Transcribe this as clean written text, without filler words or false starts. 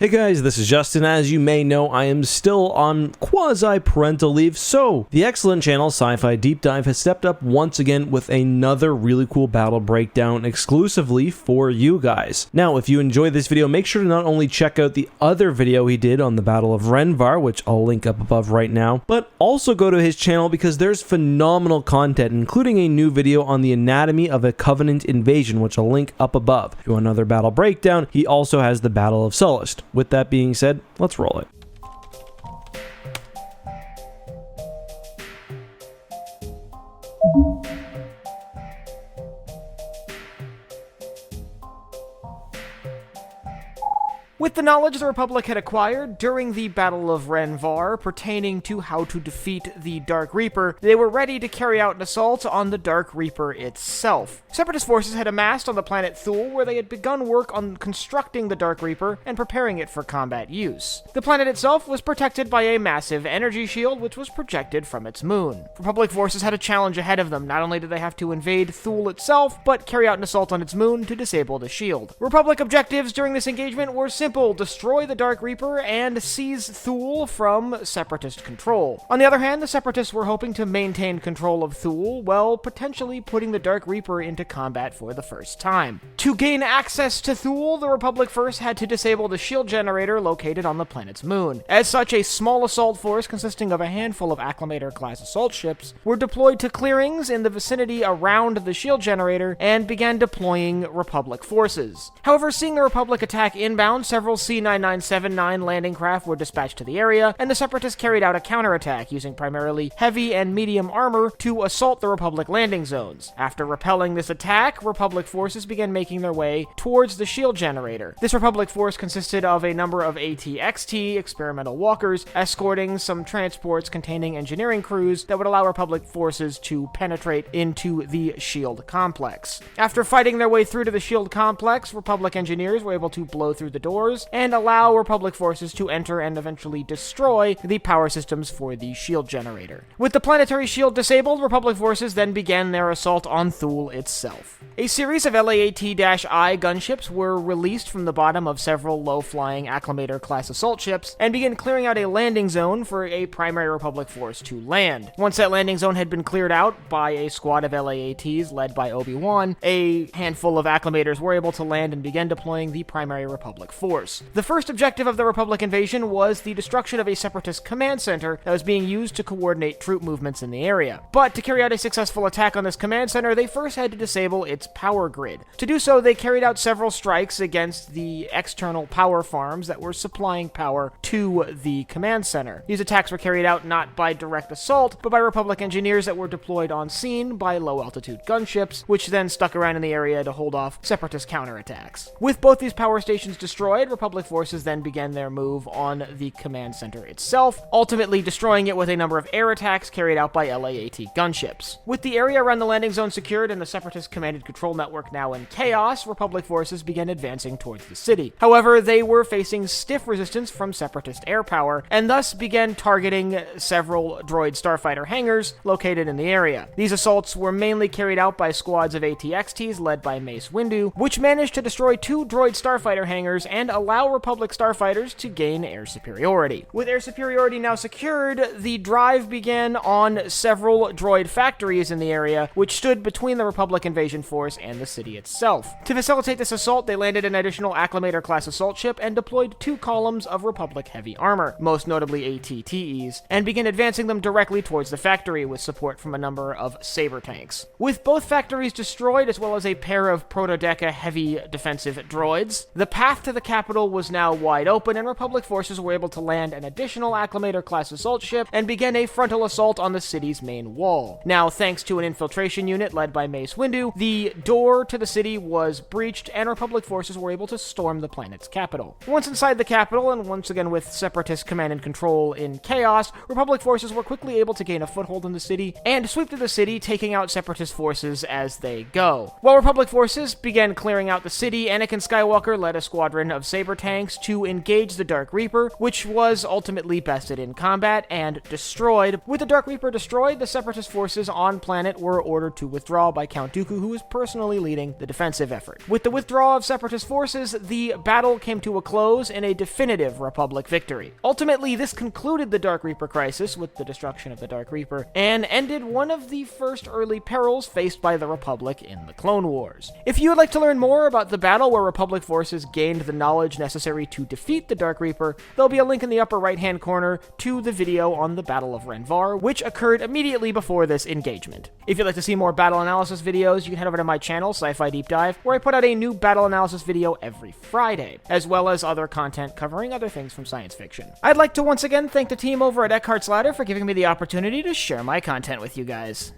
Hey guys, this is Justin. As you may know, I am still on quasi-parental leave, so the excellent channel Sci-Fi Deep Dive has stepped up once again with another really cool battle breakdown exclusively for you guys. Now, if you enjoyed this video, make sure to not only check out the other video he did on the Battle of Renvar, which I'll link up above right now, but also go to his channel because there's phenomenal content, including a new video on the anatomy of a Covenant invasion, which I'll link up above. If you want another battle breakdown, he also has the Battle of Sullust. With that being said, let's roll it. With the knowledge the Republic had acquired during the Battle of Renvar pertaining to how to defeat the Dark Reaper, they were ready to carry out an assault on the Dark Reaper itself. Separatist forces had amassed on the planet Thule, where they had begun work on constructing the Dark Reaper and preparing it for combat use. The planet itself was protected by a massive energy shield which was projected from its moon. Republic forces had a challenge ahead of them. Not only did they have to invade Thule itself, but carry out an assault on its moon to disable the shield. Republic objectives during this engagement were simple: destroy the Dark Reaper and seize Thule from Separatist control. On the other hand, the Separatists were hoping to maintain control of Thule while potentially putting the Dark Reaper into combat for the first time. To gain access to Thule, the Republic first had to disable the shield generator located on the planet's moon. As such, a small assault force consisting of a handful of Acclamator-class assault ships were deployed to clearings in the vicinity around the shield generator and began deploying Republic forces. However, seeing the Republic attack inbound, several C-9979 landing craft were dispatched to the area, and the Separatists carried out a counterattack using primarily heavy and medium armor to assault the Republic landing zones. After repelling this attack, Republic forces began making their way towards the shield generator. This Republic force consisted of a number of AT-XT experimental walkers escorting some transports containing engineering crews that would allow Republic forces to penetrate into the shield complex. After fighting their way through to the shield complex, Republic engineers were able to blow through the doors and allow Republic forces to enter and eventually destroy the power systems for the shield generator. With the planetary shield disabled, Republic forces then began their assault on Thule itself. A series of LAAT-I gunships were released from the bottom of several low-flying Acclamator-class assault ships and began clearing out a landing zone for a primary Republic force to land. Once that landing zone had been cleared out by a squad of LAATs led by Obi-Wan, a handful of Acclamators were able to land and begin deploying the primary Republic force. The first objective of the Republic invasion was the destruction of a Separatist command center that was being used to coordinate troop movements in the area. But to carry out a successful attack on this command center, they first had to disable its power grid. To do so, they carried out several strikes against the external power farms that were supplying power to the command center. These attacks were carried out not by direct assault, but by Republic engineers that were deployed on scene by low-altitude gunships, which then stuck around in the area to hold off Separatist counterattacks. With both these power stations destroyed, Republic forces then began their move on the command center itself, ultimately destroying it with a number of air attacks carried out by LAAT gunships. With the area around the landing zone secured and the Separatist commanded control network now in chaos, Republic forces began advancing towards the city. However, they were facing stiff resistance from Separatist air power, and thus began targeting several droid starfighter hangars located in the area. These assaults were mainly carried out by squads of AT-XTs led by Mace Windu, which managed to destroy 2 droid starfighter hangars and allow Republic starfighters to gain air superiority. With air superiority now secured, the drive began on several droid factories in the area, which stood between the Republic invasion force and the city itself. To facilitate this assault, they landed an additional Acclamator-class assault ship and deployed 2 columns of Republic heavy armor, most notably AT-TEs, and began advancing them directly towards the factory with support from a number of saber tanks. With both factories destroyed, as well as a pair of Protodeca heavy defensive droids, the path to the capital was now wide open, and Republic forces were able to land an additional Acclamator-class assault ship and begin a frontal assault on the city's main wall. Now, thanks to an infiltration unit led by Mace Windu, the door to the city was breached, and Republic forces were able to storm the planet's capital. Once inside the capital, and once again with Separatist command and control in chaos, Republic forces were quickly able to gain a foothold in the city and sweep through the city, taking out Separatist forces as they go. While Republic forces began clearing out the city, Anakin Skywalker led a squadron of saber tanks to engage the Dark Reaper, which was ultimately bested in combat and destroyed. With the Dark Reaper destroyed, the Separatist forces on planet were ordered to withdraw by Count Dooku, who was personally leading the defensive effort. With the withdrawal of Separatist forces, the battle came to a close in a definitive Republic victory. Ultimately, this concluded the Dark Reaper crisis with the destruction of the Dark Reaper, and ended one of the first early perils faced by the Republic in the Clone Wars. If you would like to learn more about the battle where Republic forces gained the knowledge necessary to defeat the Dark Reaper, there'll be a link in the upper right-hand corner to the video on the Battle of Renvar, which occurred immediately before this engagement. If you'd like to see more battle analysis videos, you can head over to my channel, Sci-Fi Deep Dive, where I put out a new battle analysis video every Friday, as well as other content covering other things from science fiction. I'd like to once again thank the team over at Eckhart's Ladder for giving me the opportunity to share my content with you guys.